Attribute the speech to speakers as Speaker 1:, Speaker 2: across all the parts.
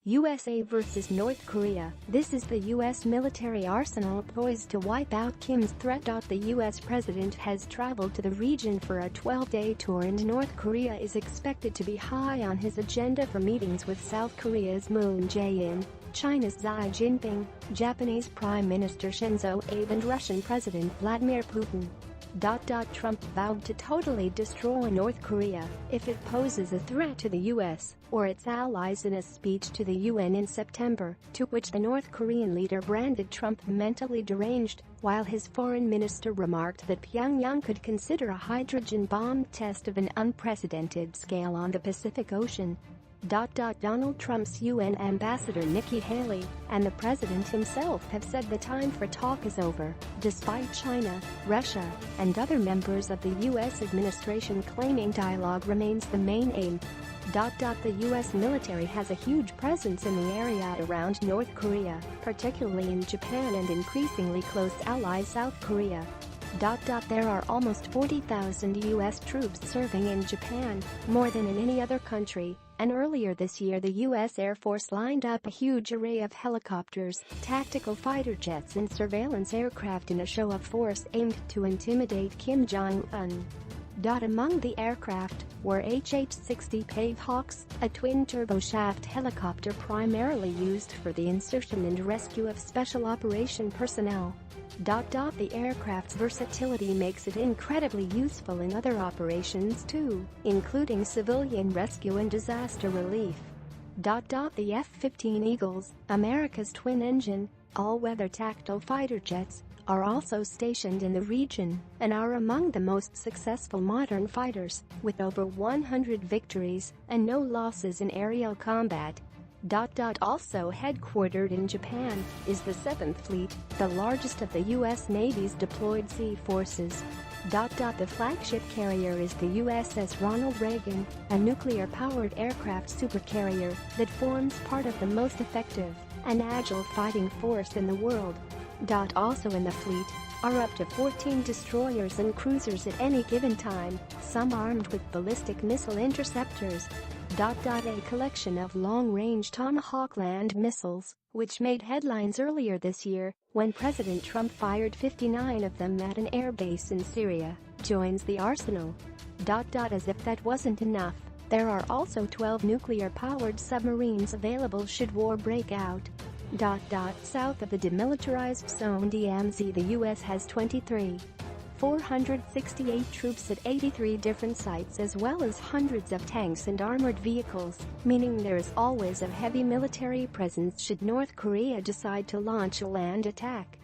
Speaker 1: USA vs. North Korea. This is the U.S. military arsenal poised to wipe out Kim's threat. The U.S. president has traveled to the region for a 12-day tour, and North Korea is expected to be high on his agenda for meetings with South Korea's Moon Jae-in, China's Xi Jinping, Japanese Prime Minister Shinzo Abe and Russian President Vladimir Putin. Trump vowed to totally destroy North Korea if it poses a threat to the U.S. or its allies in a speech to the UN in September, to which the North Korean leader branded Trump mentally deranged, while his foreign minister remarked that Pyongyang could consider a hydrogen bomb test of an unprecedented scale on the Pacific Ocean. Donald Trump's UN ambassador Nikki Haley and the president himself have said the time for talk is over, despite China, Russia, and other members of the U.S. administration claiming dialogue remains the main aim. The U.S. military has a huge presence in the area around North Korea, particularly in Japan and increasingly close ally South Korea. There are almost 40,000 U.S. troops serving in Japan, more than in any other country, and earlier this year the U.S. Air Force lined up a huge array of helicopters, tactical fighter jets and surveillance aircraft in a show of force aimed to intimidate Kim Jong-un. Among the aircraft were HH-60 Pavehawks, a twin-turboshaft helicopter primarily used for the insertion and rescue of special operation personnel. The aircraft's versatility makes it incredibly useful in other operations too, including civilian rescue and disaster relief. The F-15 Eagles, America's twin-engine, all-weather tactical fighter jets, are also stationed in the region and are among the most successful modern fighters, with over 100 victories and no losses in aerial combat. Also headquartered in Japan is the 7th Fleet, the largest of the U.S. Navy's deployed sea forces. The flagship carrier is the USS Ronald Reagan, a nuclear-powered aircraft supercarrier that forms part of the most effective and agile fighting force in the world. Also in the fleet are up to 14 destroyers and cruisers at any given time, some armed with ballistic missile interceptors. A collection of long-range Tomahawk land missiles, which made headlines earlier this year when President Trump fired 59 of them at an airbase in Syria, joins the arsenal. As if that wasn't enough, there are also 12 nuclear-powered submarines available should war break out. South of the demilitarized zone DMZ, the U.S. has 468 troops at 83 different sites, as well as hundreds of tanks and armored vehicles, meaning there is always a heavy military presence should North Korea decide to launch a land attack.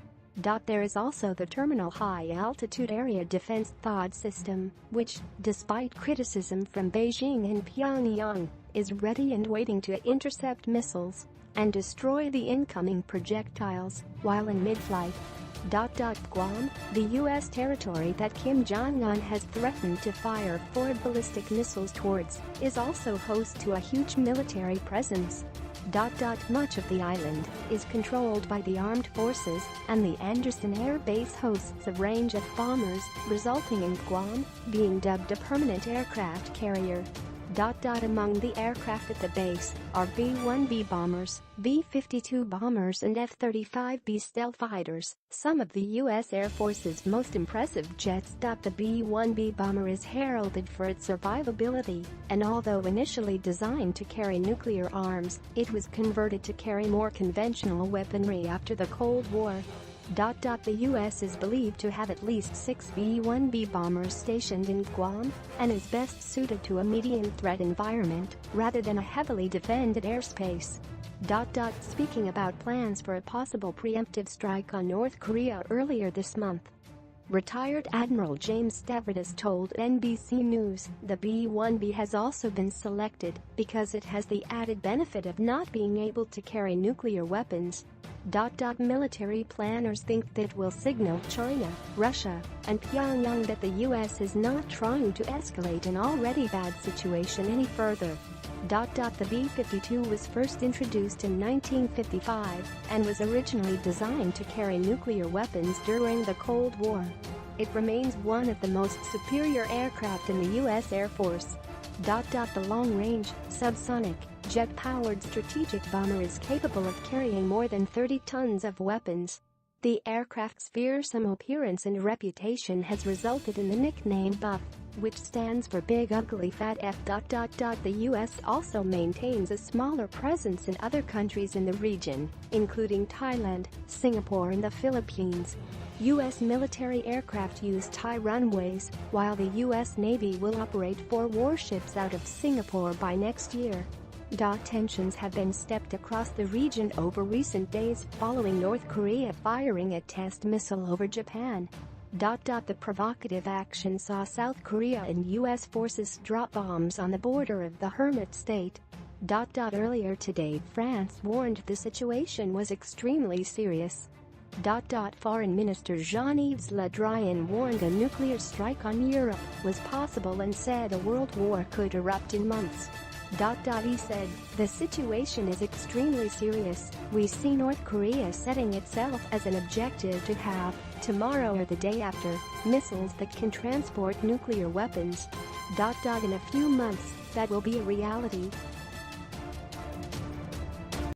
Speaker 1: There is also the Terminal High Altitude Area Defense THAAD system, which, despite criticism from Beijing and Pyongyang, is ready and waiting to intercept missiles and destroy the incoming projectiles while in mid-flight. Guam, the U.S. territory that Kim Jong-un has threatened to fire 4 ballistic missiles towards, is also host to a huge military presence. Much of the island is controlled by the armed forces, and the Andersen Air Base hosts a range of bombers, resulting in Guam being dubbed a permanent aircraft carrier. Among the aircraft at the base are B-1B bombers, B-52 bombers and F-35B stealth fighters, some of the U.S. Air Force's most impressive jets. The B-1B bomber is heralded for its survivability, and although initially designed to carry nuclear arms, it was converted to carry more conventional weaponry after the Cold War. The U.S. is believed to have at least 6 B-1B bombers stationed in Guam and is best suited to a medium threat environment rather than a heavily defended airspace. Speaking about plans for a possible preemptive strike on North Korea earlier this month, retired Admiral James Stavridis told NBC News the B-1B has also been selected because it has the added benefit of not being able to carry nuclear weapons. Military planners think that will signal China, Russia, and Pyongyang that the U.S. is not trying to escalate an already bad situation any further. The B-52 was first introduced in 1955 and was originally designed to carry nuclear weapons during the Cold War. It remains one of the most superior aircraft in the U.S. Air Force. The long-range, subsonic, jet-powered strategic bomber is capable of carrying more than 30 tons of weapons. The aircraft's fearsome appearance and reputation has resulted in the nickname Buff, which stands for Big Ugly Fat F. The U.S. also maintains a smaller presence in other countries in the region, including Thailand, Singapore and the Philippines. U.S. military aircraft use Thai runways, while the U.S. Navy will operate 4 warships out of Singapore by next year. Tensions have been stepped across the region over recent days following North Korea firing a test missile over Japan. The provocative action saw South Korea and U.S. forces drop bombs on the border of the hermit state. Earlier today, France warned the situation was extremely serious. Foreign Minister Jean-Yves Le Drian warned a nuclear strike on Europe was possible and said a world war could erupt in months. He said, "The situation is extremely serious. We see North Korea setting itself as an objective to have, tomorrow or the day after, missiles that can transport nuclear weapons. In a few months, that will be a reality."